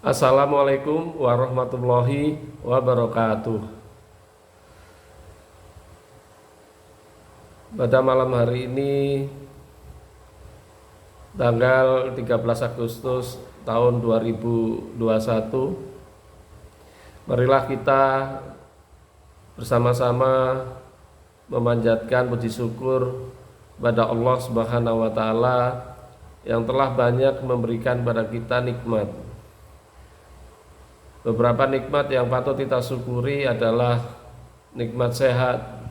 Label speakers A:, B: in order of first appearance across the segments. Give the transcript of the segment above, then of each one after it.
A: Assalamualaikum warahmatullahi wabarakatuh. Pada malam hari ini tanggal 13 Agustus tahun 2021, marilah kita bersama-sama memanjatkan puji syukur pada Allah Subhanahu wa taala yang telah banyak memberikan pada kita nikmat. Beberapa nikmat yang patut kita syukuri adalah nikmat sehat,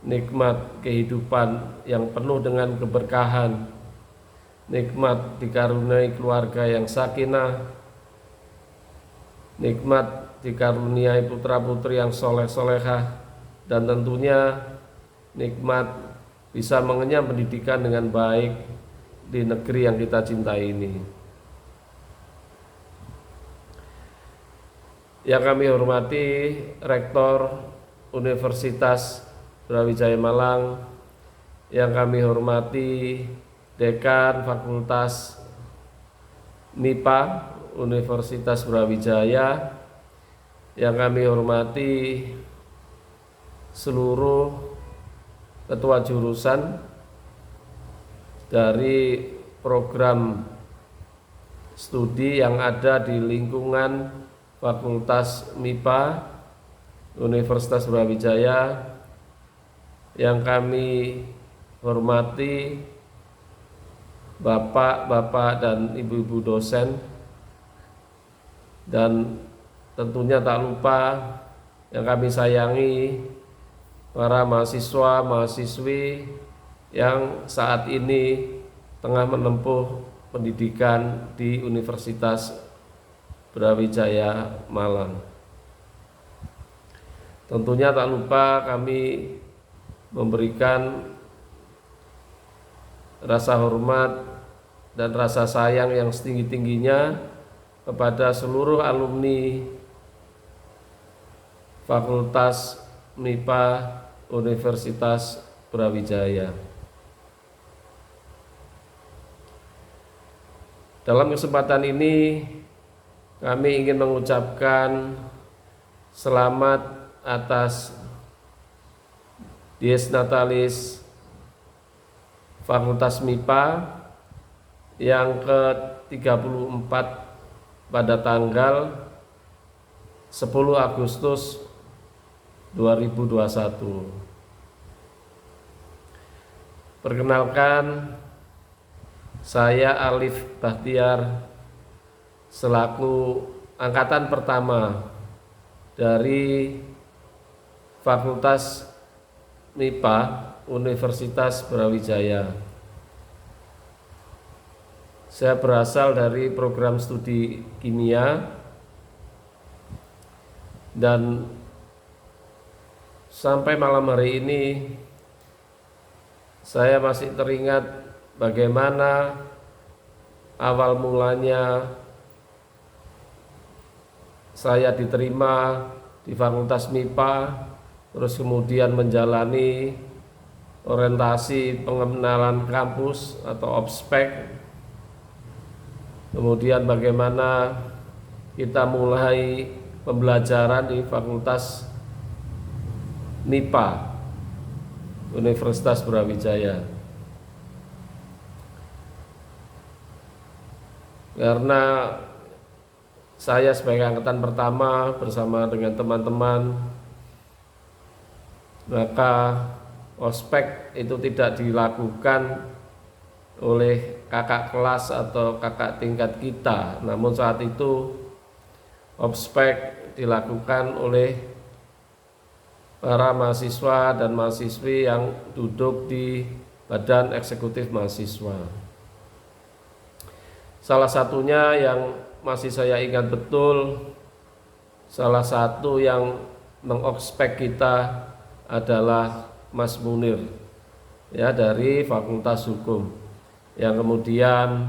A: nikmat kehidupan yang penuh dengan keberkahan, nikmat dikaruniai keluarga yang sakinah, nikmat dikaruniai putra-putri yang soleh-solehah, dan tentunya nikmat bisa mengenyam pendidikan dengan baik di negeri yang kita cintai ini. Yang kami hormati Rektor Universitas Brawijaya Malang, yang kami hormati Dekan Fakultas MIPA Universitas Brawijaya, yang kami hormati seluruh ketua jurusan dari program studi yang ada di lingkungan Fakultas MIPA Universitas Brawijaya, yang kami hormati bapak-bapak dan ibu-ibu dosen, dan tentunya tak lupa yang kami sayangi para mahasiswa mahasiswi yang saat ini tengah menempuh pendidikan di Universitas Brawijaya Malang. Tentunya tak lupa kami memberikan rasa hormat dan rasa sayang yang setinggi-tingginya kepada seluruh alumni Fakultas MIPA Universitas Brawijaya. Dalam kesempatan ini kami ingin mengucapkan selamat atas Dies Natalis Fakultas MIPA yang ke-34 pada tanggal 10 Agustus 2021. Perkenalkan, saya Alif Bahtiar selaku angkatan pertama dari Fakultas MIPA Universitas Brawijaya. Saya berasal dari program studi kimia, dan sampai malam hari ini saya masih teringat bagaimana awal mulanya saya diterima di Fakultas MIPA, terus kemudian menjalani orientasi pengenalan kampus atau ospek, kemudian bagaimana kita mulai pembelajaran di Fakultas MIPA Universitas Brawijaya. Karena saya sebagai angkatan pertama bersama dengan teman-teman, maka ospek itu tidak dilakukan oleh kakak kelas atau kakak tingkat kita, namun saat itu ospek dilakukan oleh para mahasiswa dan mahasiswi yang duduk di Badan Eksekutif Mahasiswa. Salah satunya yang masih saya ingat betul, salah satu yang mengospek kita adalah Mas Munir, ya, dari Fakultas Hukum, yang kemudian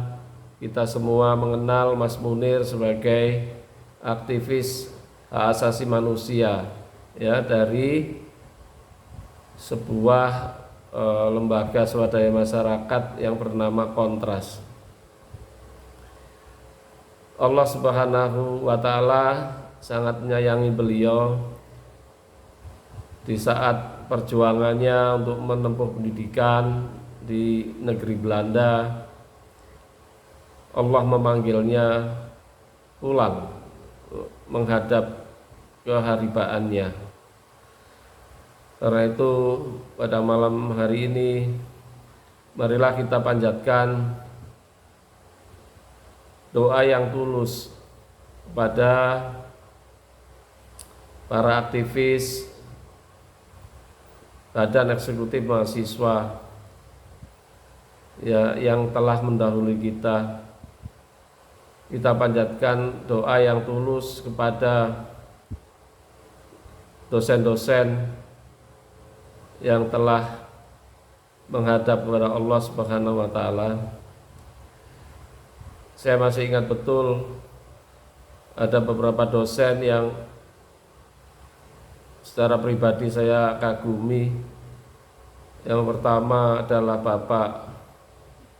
A: kita semua mengenal Mas Munir sebagai aktivis hak asasi manusia, ya, dari sebuah lembaga swadaya masyarakat yang bernama Kontras. Allah Subhanahu wa Ta'ala sangat menyayangi beliau di saat perjuangannya untuk menempuh pendidikan di negeri Belanda. Allah memanggilnya pulang menghadap keharibaannya. Karena itu pada malam hari ini marilah kita panjatkan doa yang tulus kepada para aktivis Badan Eksekutif Mahasiswa ya, yang telah mendahului kita. Kita panjatkan doa yang tulus kepada dosen-dosen yang telah menghadap kepada Allah Subhanahu wa Ta'ala. Saya masih ingat betul ada beberapa dosen yang secara pribadi saya kagumi. Yang pertama adalah Bapak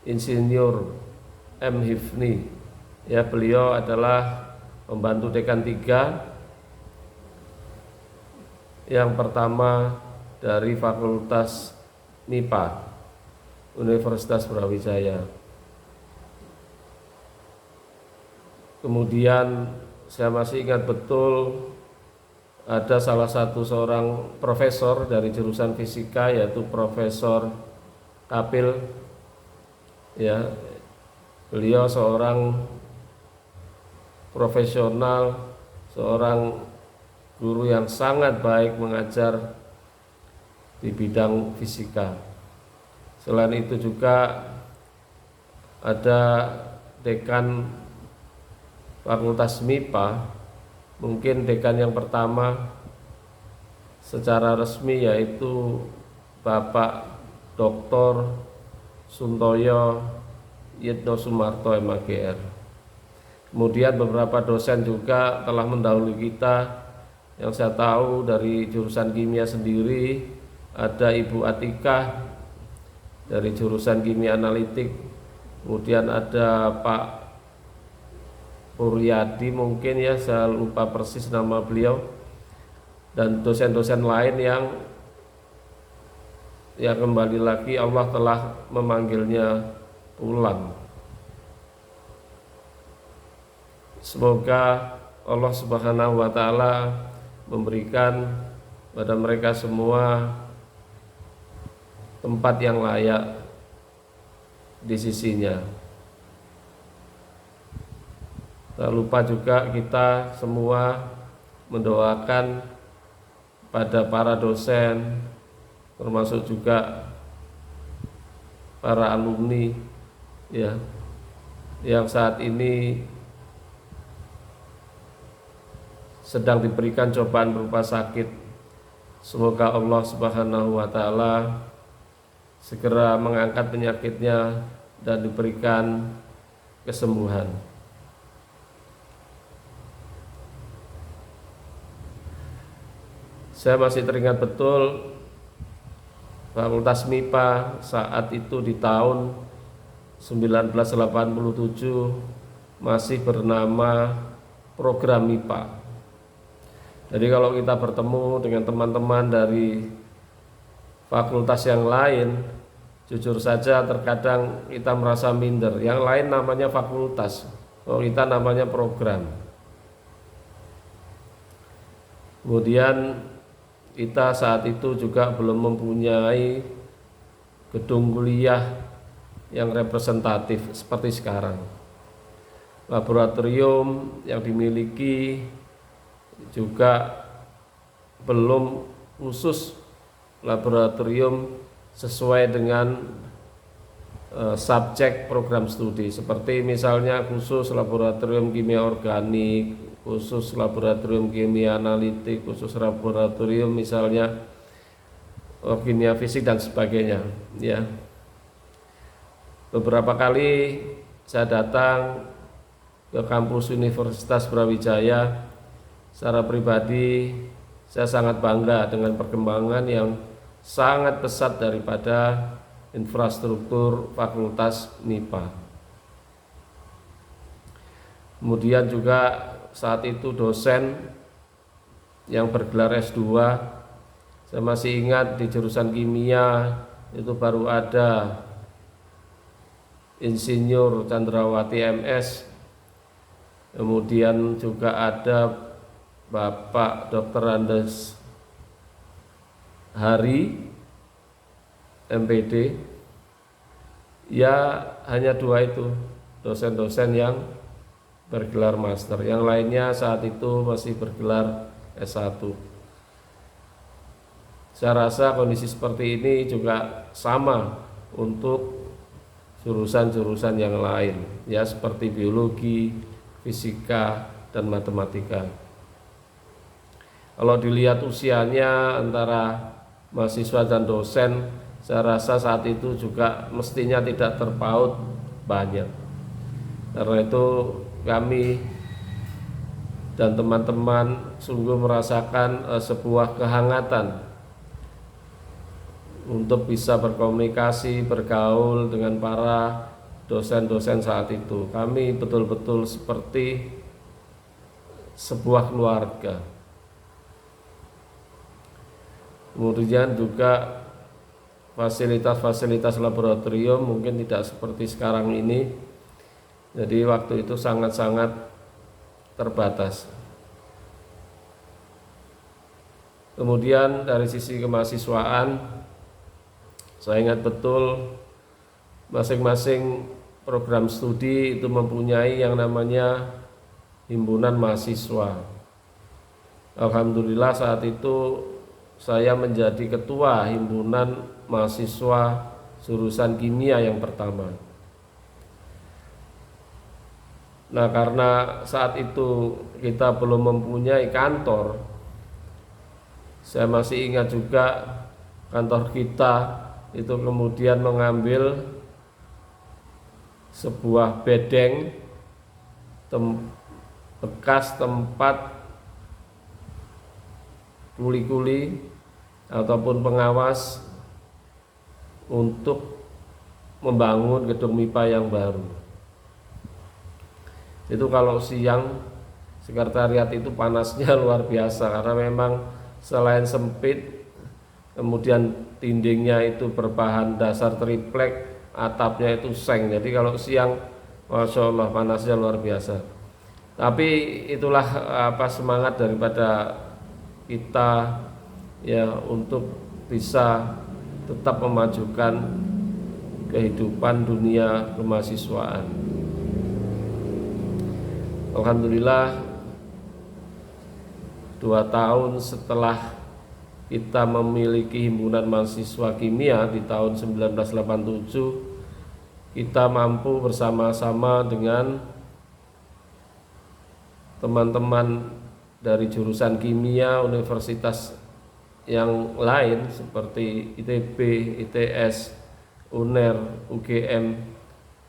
A: Insinyur M. Hifni. Ya, beliau adalah pembantu dekan 3 yang pertama dari Fakultas MIPA Universitas Brawijaya. Kemudian saya masih ingat betul ada salah satu seorang profesor dari jurusan fisika, yaitu Profesor Kapil. Ya, beliau seorang profesional, seorang guru yang sangat baik mengajar di bidang fisika. Selain itu juga ada dekan Fakultas MIPA, mungkin dekan yang pertama secara resmi, yaitu Bapak Dr. Suntoyo Yitno Sumarto MAGR. Kemudian beberapa dosen juga telah mendahului kita. Yang saya tahu dari jurusan kimia sendiri ada Ibu Atikah dari jurusan kimia analitik, kemudian ada Pak Puryadi, mungkin ya, saya lupa persis nama beliau, dan dosen-dosen lain yang kembali lagi Allah telah memanggilnya pulang. Semoga Allah Subhanahu wa Ta'ala memberikan pada mereka semua tempat yang layak di sisinya. Tak lupa juga kita semua mendoakan pada para dosen, termasuk juga para alumni ya, yang saat ini sedang diberikan cobaan berupa sakit. Semoga Allah Subhanahu wa Ta'ala segera mengangkat penyakitnya dan diberikan kesembuhan. Saya masih teringat betul Fakultas MIPA saat itu di tahun 1987 masih bernama program MIPA. Jadi kalau kita bertemu dengan teman-teman dari fakultas yang lain, jujur saja terkadang kita merasa minder. Yang lain namanya fakultas, kalau kita namanya program. Kemudian kita saat itu juga belum mempunyai gedung kuliah yang representatif seperti sekarang. Laboratorium yang dimiliki juga belum khusus laboratorium sesuai dengan subjek program studi, seperti misalnya khusus laboratorium kimia organik, khusus laboratorium kimia analitik, khusus laboratorium misalnya kimia fisik dan sebagainya ya. Beberapa kali saya datang ke kampus Universitas Brawijaya, secara pribadi saya sangat bangga dengan perkembangan yang sangat pesat daripada infrastruktur Fakultas MIPA. Kemudian juga saat itu dosen yang bergelar S2, saya masih ingat di jurusan kimia itu baru ada Insinyur Chandrawati MS, kemudian juga ada Bapak Dr. Andes Hari MPD. Ya hanya dua itu dosen-dosen yang bergelar master, yang lainnya saat itu masih bergelar S1. Saya rasa kondisi seperti ini juga sama untuk jurusan-jurusan yang lain, ya seperti biologi, fisika, dan matematika. Kalau dilihat usianya antara mahasiswa dan dosen, saya rasa saat itu juga mestinya tidak terpaut banyak. Karena itu kami dan teman-teman sungguh merasakan sebuah kehangatan untuk bisa berkomunikasi, bergaul dengan para dosen-dosen saat itu. Kami betul-betul seperti sebuah keluarga. Kemudian juga fasilitas-fasilitas laboratorium mungkin tidak seperti sekarang ini. Jadi waktu itu sangat-sangat terbatas. Kemudian dari sisi kemahasiswaan, saya ingat betul masing-masing program studi itu mempunyai yang namanya himpunan mahasiswa. Alhamdulillah saat itu saya menjadi ketua himpunan mahasiswa jurusan kimia yang pertama. Nah, karena saat itu kita belum mempunyai kantor, saya masih ingat juga kantor kita itu kemudian mengambil sebuah bedeng bekas tempat kuli-kuli ataupun pengawas untuk membangun gedung MIPA yang baru. Itu kalau siang sekretariat itu panasnya luar biasa, karena memang selain sempit, kemudian dindingnya itu berbahan dasar triplek, atapnya itu seng. Jadi kalau siang, masya Allah panasnya luar biasa. Tapi itulah semangat daripada kita ya untuk bisa tetap memajukan kehidupan dunia kemahasiswaan. Alhamdulillah 2 tahun setelah kita memiliki himpunan mahasiswa kimia di tahun 1987, kita mampu bersama-sama dengan teman-teman dari jurusan kimia universitas yang lain seperti ITB, ITS, UNER, UGM,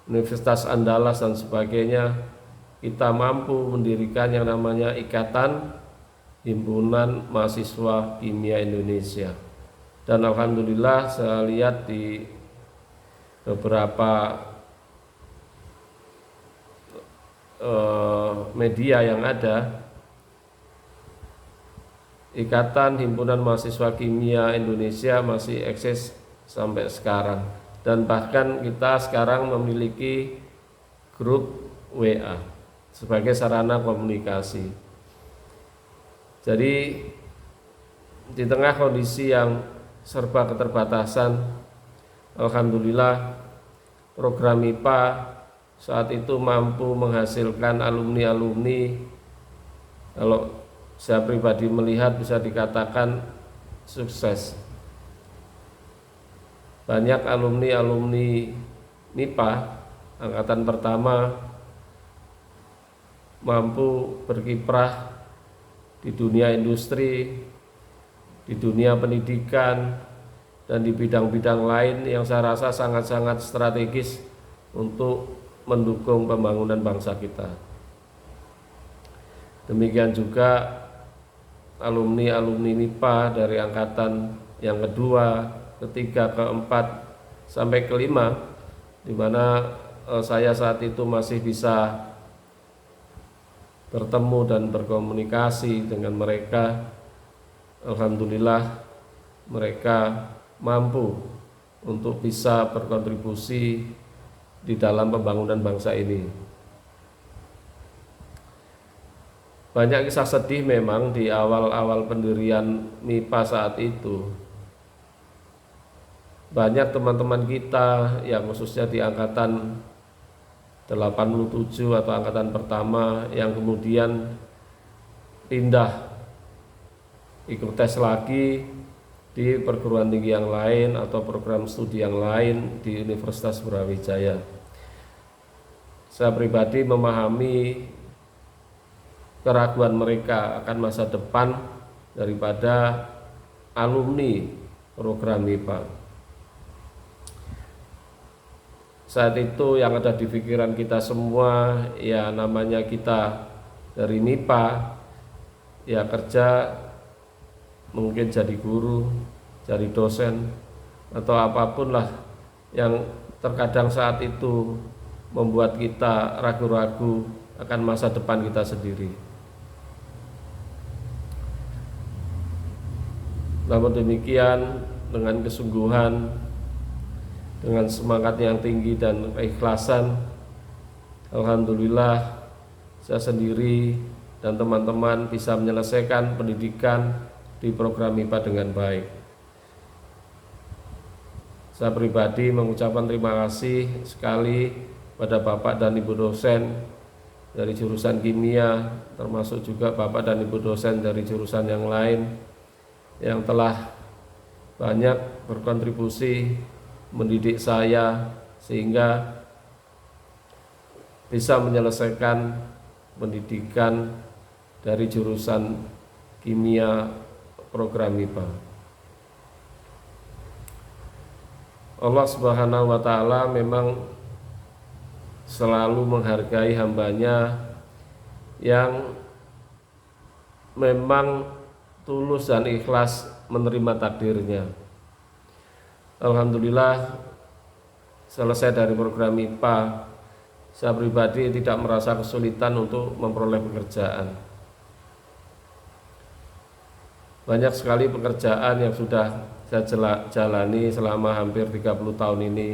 A: Universitas Andalas dan sebagainya. Kita mampu mendirikan yang namanya Ikatan Himpunan Mahasiswa Kimia Indonesia. Dan alhamdulillah saya lihat di beberapa media yang ada, Ikatan Himpunan Mahasiswa Kimia Indonesia masih eksis sampai sekarang. Dan bahkan kita sekarang memiliki grup WA sebagai sarana komunikasi. Jadi di tengah kondisi yang serba keterbatasan, alhamdulillah program MIPA saat itu mampu menghasilkan alumni-alumni, kalau saya pribadi melihat bisa dikatakan sukses. Banyak alumni-alumni MIPA angkatan pertama mampu berkiprah di dunia industri, di dunia pendidikan, dan di bidang-bidang lain yang saya rasa sangat-sangat strategis untuk mendukung pembangunan bangsa kita. Demikian juga alumni-alumni MIPA dari angkatan yang kedua, ketiga, keempat, sampai kelima, di mana saya saat itu masih bisa bertemu dan berkomunikasi dengan mereka, alhamdulillah mereka mampu untuk bisa berkontribusi di dalam pembangunan bangsa ini. Banyak kisah sedih memang di awal-awal pendirian MIPA saat itu. Banyak teman-teman kita yang khususnya di angkatan 87 atau angkatan pertama yang kemudian pindah ikut tes lagi di perguruan tinggi yang lain atau program studi yang lain di Universitas Brawijaya. Saya pribadi memahami keraguan mereka akan masa depan daripada alumni program MIPA. Saat itu yang ada di pikiran kita semua, ya namanya kita dari MIPA, ya kerja mungkin jadi guru, jadi dosen, atau apapun lah yang terkadang saat itu membuat kita ragu-ragu akan masa depan kita sendiri. Namun demikian, dengan kesungguhan, dengan semangat yang tinggi dan keikhlasan, alhamdulillah saya sendiri dan teman-teman bisa menyelesaikan pendidikan di program MIPA dengan baik. Saya pribadi mengucapkan terima kasih sekali pada Bapak dan Ibu dosen dari jurusan kimia, termasuk juga Bapak dan Ibu dosen dari jurusan yang lain yang telah banyak berkontribusi mendidik saya sehingga bisa menyelesaikan pendidikan dari jurusan kimia program MIPA. Allah Subhanahu wa Ta'ala memang selalu menghargai hambanya yang memang tulus dan ikhlas menerima takdirnya. Alhamdulillah selesai dari program MIPA, saya pribadi tidak merasa kesulitan untuk memperoleh pekerjaan. Banyak sekali pekerjaan yang sudah saya jalani selama hampir 30 tahun ini.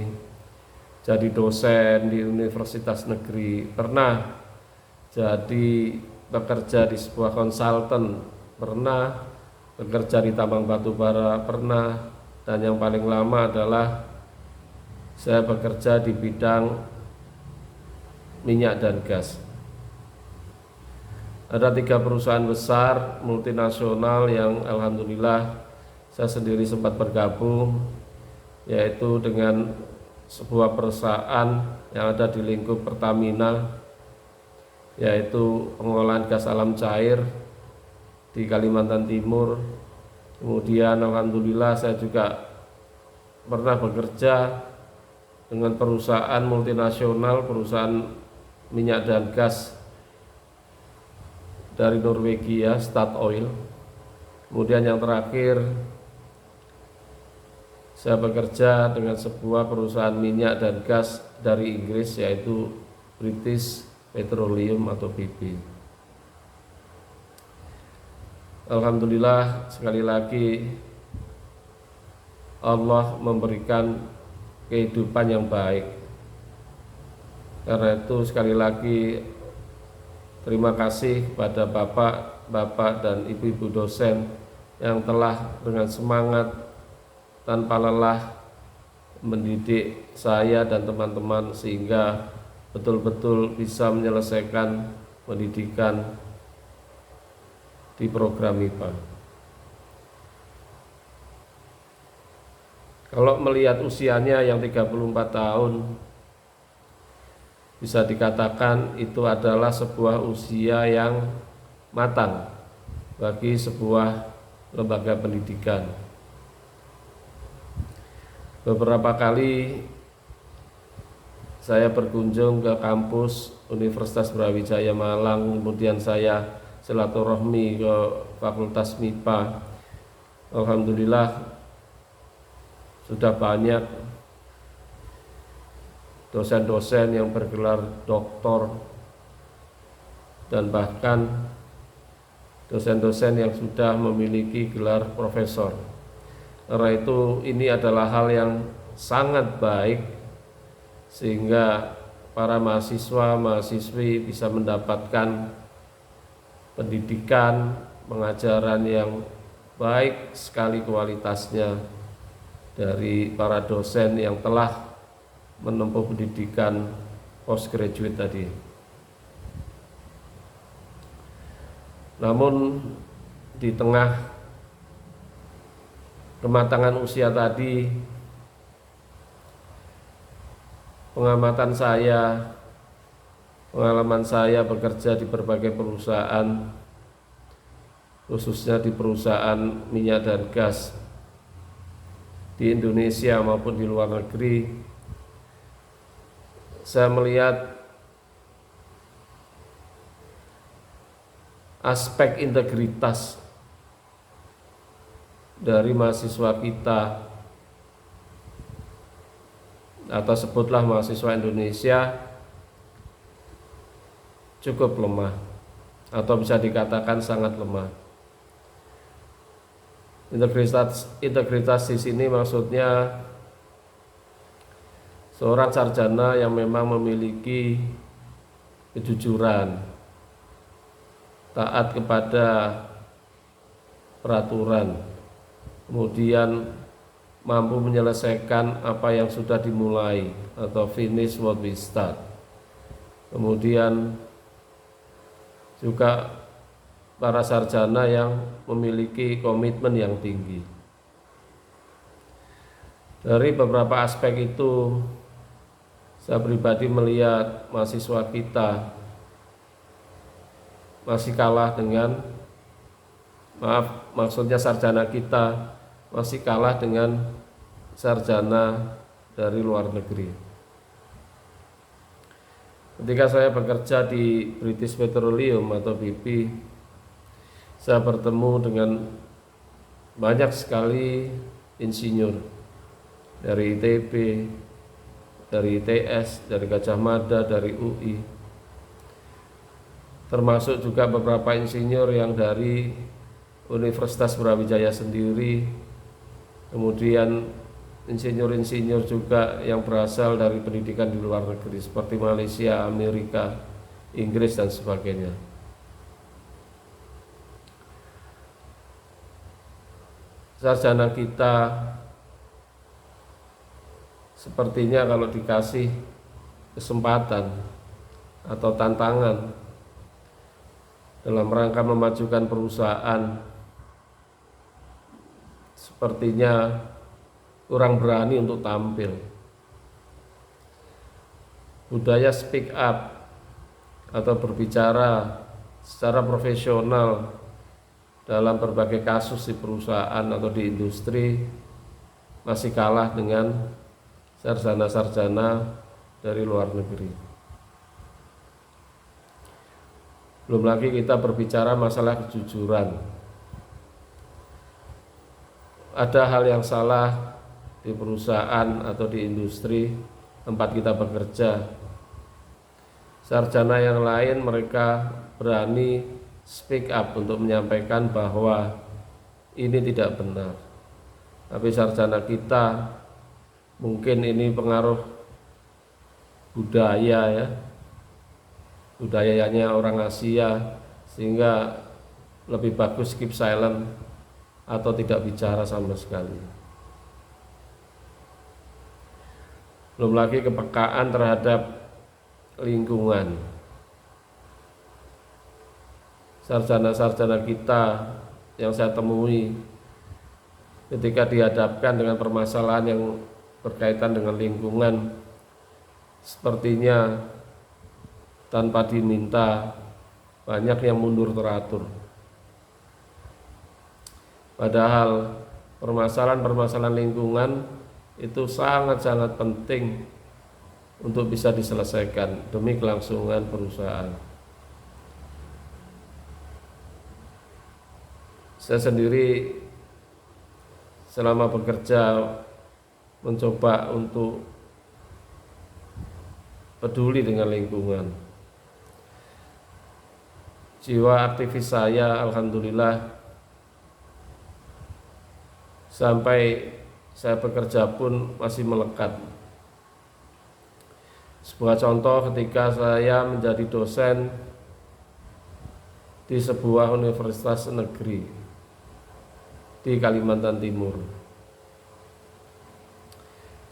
A: Jadi dosen di universitas negeri, pernah jadi bekerja di sebuah konsultan, pernah bekerja di tambang batu bara, pernah, dan yang paling lama adalah saya bekerja di bidang minyak dan gas. Ada 3 perusahaan besar multinasional yang alhamdulillah saya sendiri sempat bergabung, yaitu dengan sebuah perusahaan yang ada di lingkup Pertamina, yaitu pengolahan gas alam cair di Kalimantan Timur. Kemudian alhamdulillah saya juga pernah bekerja dengan perusahaan multinasional, perusahaan minyak dan gas dari Norwegia, Statoil. Kemudian yang terakhir saya bekerja dengan sebuah perusahaan minyak dan gas dari Inggris, yaitu British Petroleum atau BP. Alhamdulillah sekali lagi Allah memberikan kehidupan yang baik. Karena itu sekali lagi terima kasih kepada Bapak dan Ibu-ibu dosen yang telah dengan semangat tanpa lelah mendidik saya dan teman-teman sehingga betul-betul bisa menyelesaikan pendidikan di program MIPA. Kalau melihat usianya yang 34 tahun, bisa dikatakan itu adalah sebuah usia yang matang bagi sebuah lembaga pendidikan. Beberapa kali saya berkunjung ke kampus Universitas Brawijaya Malang, kemudian saya silaturahmi ke Fakultas MIPA. Alhamdulillah sudah banyak dosen-dosen yang bergelar doktor dan bahkan dosen-dosen yang sudah memiliki gelar profesor. Karena itu ini adalah hal yang sangat baik sehingga para mahasiswa, mahasiswi bisa mendapatkan pendidikan, pengajaran yang baik sekali kualitasnya dari para dosen yang telah menempuh pendidikan postgraduate tadi. Namun di tengah kematangan usia tadi, pengalaman saya bekerja di berbagai perusahaan, khususnya di perusahaan minyak dan gas di Indonesia maupun di luar negeri, saya melihat aspek integritas dari mahasiswa kita, atau sebutlah mahasiswa Indonesia, cukup lemah atau bisa dikatakan sangat lemah. Integritas di sini maksudnya seorang sarjana yang memang memiliki kejujuran, taat kepada peraturan, kemudian mampu menyelesaikan apa yang sudah dimulai atau finish what we start. Kemudian juga para sarjana yang memiliki komitmen yang tinggi. Dari beberapa aspek itu, saya pribadi melihat mahasiswa kita masih kalah dengan, maksudnya sarjana kita masih kalah dengan sarjana dari luar negeri. Ketika saya bekerja di British Petroleum atau BP, saya bertemu dengan banyak sekali insinyur dari ITB, dari ITS, dari Gajah Mada, dari UI, termasuk juga beberapa insinyur yang dari Universitas Brawijaya sendiri, kemudian insinyur-insinyur juga yang berasal dari pendidikan di luar negeri seperti Malaysia, Amerika, Inggris dan sebagainya. Sarjana kita sepertinya kalau dikasih kesempatan atau tantangan dalam rangka memajukan perusahaan, sepertinya kurang berani untuk tampil. Budaya speak up atau berbicara secara profesional dalam berbagai kasus di perusahaan atau di industri masih kalah dengan sarjana-sarjana dari luar negeri. Belum lagi kita berbicara masalah kejujuran. Ada hal yang salah di perusahaan atau di industri tempat kita bekerja. Sarjana yang lain mereka berani speak up untuk menyampaikan bahwa ini tidak benar. Tapi sarjana kita mungkin ini pengaruh budaya ya, budayanya orang Asia, sehingga lebih bagus keep silent atau tidak bicara sama sekali. Belum lagi kepekaan terhadap lingkungan. Sarjana-sarjana kita yang saya temui ketika dihadapkan dengan permasalahan yang berkaitan dengan lingkungan, sepertinya tanpa diminta banyak yang mundur teratur. Padahal permasalahan-permasalahan lingkungan itu sangat-sangat penting untuk bisa diselesaikan demi kelangsungan perusahaan. Saya sendiri selama bekerja mencoba untuk peduli dengan lingkungan. jiwa aktivis saya alhamdulillah sampai saya bekerja pun masih melekat. Sebuah contoh ketika saya menjadi dosen di sebuah universitas negeri di Kalimantan Timur.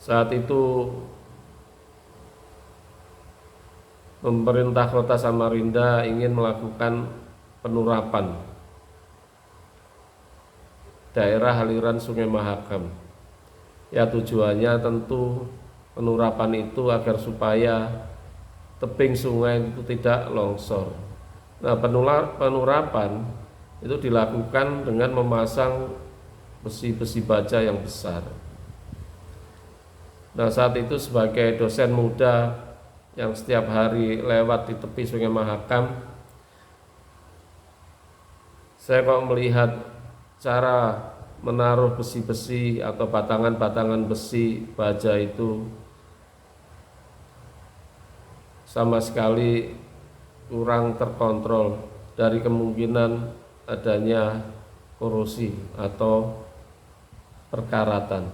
A: Saat itu pemerintah Kota Samarinda ingin melakukan penurapan daerah aliran Sungai Mahakam. Ya, tujuannya tentu penurapan itu agar supaya tebing sungai itu tidak longsor. Nah, penurapan itu dilakukan dengan memasang besi-besi baja yang besar. Nah, saat itu sebagai dosen muda yang setiap hari lewat di tepi Sungai Mahakam, saya kok melihat cara menaruh besi-besi atau batangan-batangan besi baja itu sama sekali kurang terkontrol dari kemungkinan adanya korosi atau perkaratan.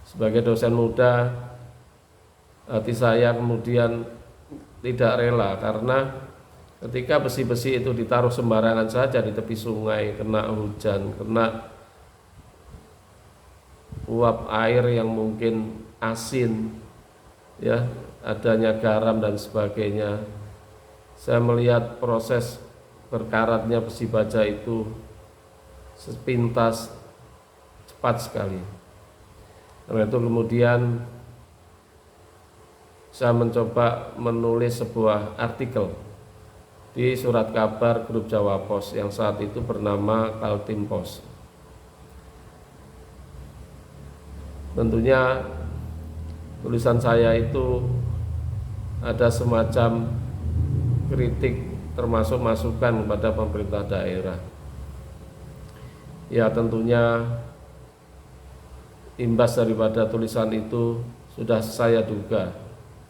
A: Sebagai dosen muda, hati saya kemudian tidak rela karena ketika besi-besi itu ditaruh sembarangan saja di tepi sungai, kena hujan, kena uap air yang mungkin asin, ya, adanya garam dan sebagainya. Saya melihat proses berkaratnya besi baja itu sepintas cepat sekali. Karena itu kemudian saya mencoba menulis sebuah artikel di surat kabar grup Jawa Pos yang saat itu bernama Kaltim Pos. Tentunya tulisan saya itu ada semacam kritik termasuk masukan kepada pemerintah daerah. Ya, tentunya imbas daripada tulisan itu sudah saya duga.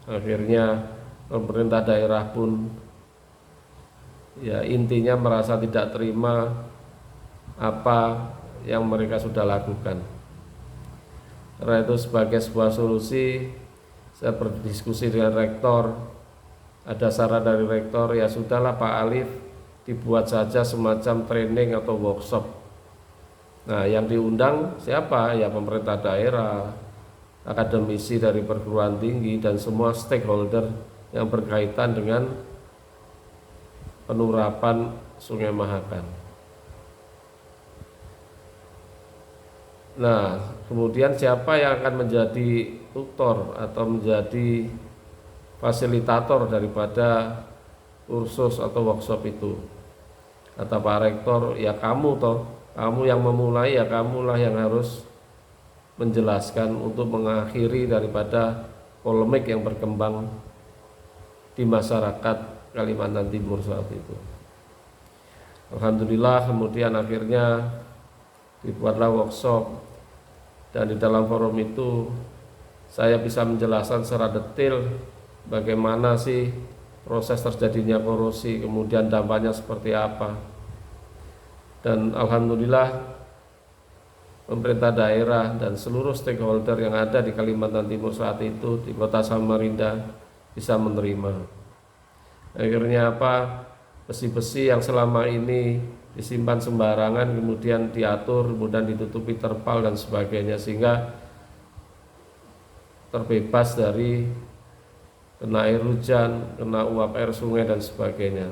A: Akhirnya pemerintah daerah pun ya intinya merasa tidak terima apa yang mereka sudah lakukan. Karena itu sebagai sebuah solusi saya berdiskusi dengan rektor. Ada saran dari rektor, ya sudahlah Pak Alif, dibuat saja semacam training atau workshop. Nah, yang diundang siapa? Ya pemerintah daerah, akademisi dari perguruan tinggi dan semua stakeholder yang berkaitan dengan penurapan Sungai Mahakam. Nah, kemudian siapa yang akan menjadi tutor atau menjadi fasilitator daripada kursus atau workshop itu? Kata Pak Rektor, ya kamu toh, kamu yang memulai, ya kamulah yang harus menjelaskan untuk mengakhiri daripada polemik yang berkembang di masyarakat Kalimantan Timur saat itu. Alhamdulillah kemudian akhirnya dibuatlah workshop, dan di dalam forum itu saya bisa menjelaskan secara detail bagaimana sih proses terjadinya korosi, kemudian dampaknya seperti apa. Dan alhamdulillah pemerintah daerah dan seluruh stakeholder yang ada di Kalimantan Timur saat itu di Kota Samarinda bisa menerima. Akhirnya apa? Besi-besi yang selama ini disimpan sembarangan kemudian diatur, kemudian ditutupi terpal dan sebagainya, sehingga terbebas dari kena air hujan, kena uap air sungai dan sebagainya.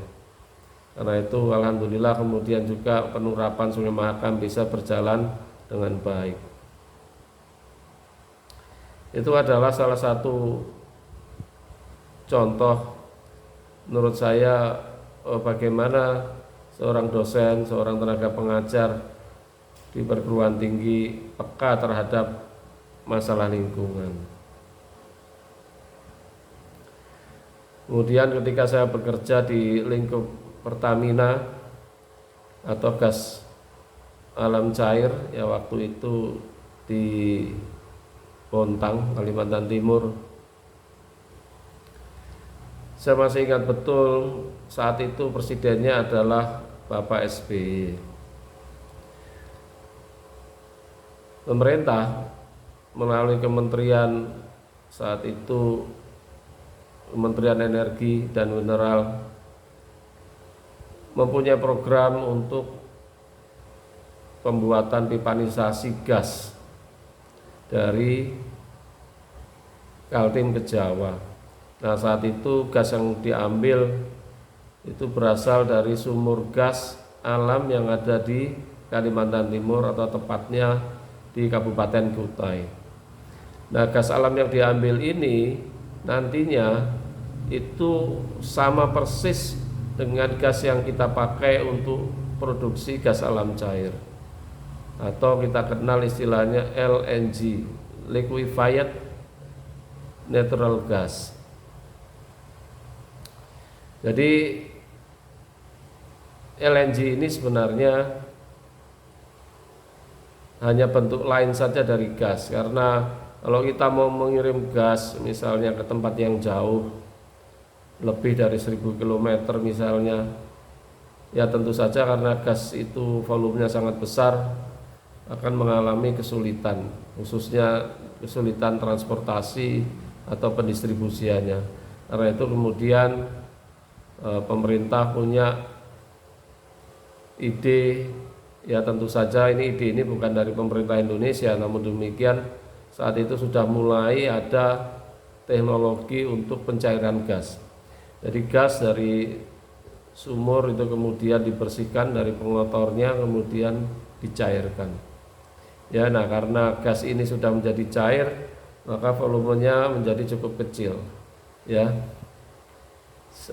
A: Karena itu alhamdulillah kemudian juga penurapan Sungai Mahakam bisa berjalan dengan baik. Itu adalah salah satu contoh menurut saya bagaimana seorang dosen, seorang tenaga pengajar di perguruan tinggi peka terhadap masalah lingkungan. Kemudian ketika saya bekerja di lingkup Pertamina atau gas alam cair, ya waktu itu di Bontang, Kalimantan Timur, Saya masih ingat betul saat itu presidennya adalah Bapak SBY. Pemerintah melalui kementerian saat itu, Kementerian Energi dan Mineral, mempunyai program untuk pembuatan pipanisasi gas dari Kaltim ke Jawa. Nah, saat itu gas yang diambil itu berasal dari sumur gas alam yang ada di Kalimantan Timur, atau tepatnya di Kabupaten Kutai. Nah, gas alam yang diambil ini nantinya itu sama persis dengan gas yang kita pakai untuk produksi gas alam cair, atau kita kenal istilahnya LNG, liquefied natural gas. Jadi LNG ini sebenarnya hanya bentuk lain saja dari gas, karena kalau kita mau mengirim gas misalnya ke tempat yang jauh lebih dari 1000 km misalnya, ya tentu saja karena gas itu volumenya sangat besar akan mengalami kesulitan, khususnya kesulitan transportasi atau pendistribusiannya. Karena itu kemudian pemerintah punya ide, ya tentu saja ide ini bukan dari pemerintah Indonesia, namun demikian saat itu sudah mulai ada teknologi untuk pencairan gas. Jadi gas dari sumur itu kemudian dibersihkan dari pengotornya, kemudian dicairkan. Ya, nah karena gas ini sudah menjadi cair, maka volumenya menjadi cukup kecil, ya,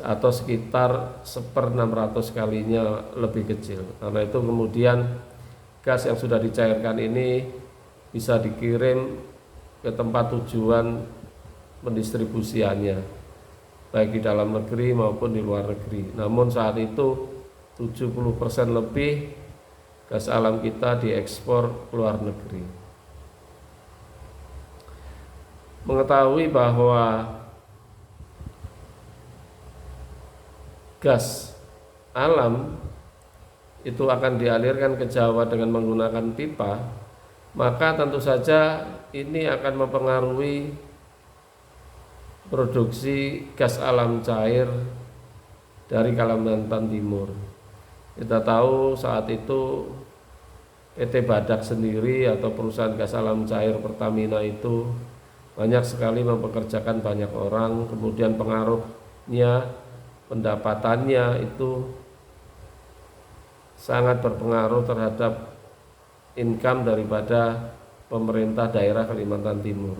A: atau sekitar 1/600 kalinya lebih kecil. Karena itu kemudian gas yang sudah dicairkan ini bisa dikirim ke tempat tujuan pendistribusiannya, baik di dalam negeri maupun di luar negeri. Namun saat itu 70% lebih gas alam kita diekspor ke luar negeri. Mengetahui bahwa gas alam itu akan dialirkan ke Jawa dengan menggunakan pipa, maka tentu saja ini akan mempengaruhi produksi gas alam cair dari Kalimantan Timur. Kita tahu saat itu PT Badak sendiri atau perusahaan gas alam cair Pertamina itu banyak sekali mempekerjakan banyak orang, kemudian pengaruhnya, pendapatannya itu sangat berpengaruh terhadap income daripada pemerintah daerah Kalimantan Timur.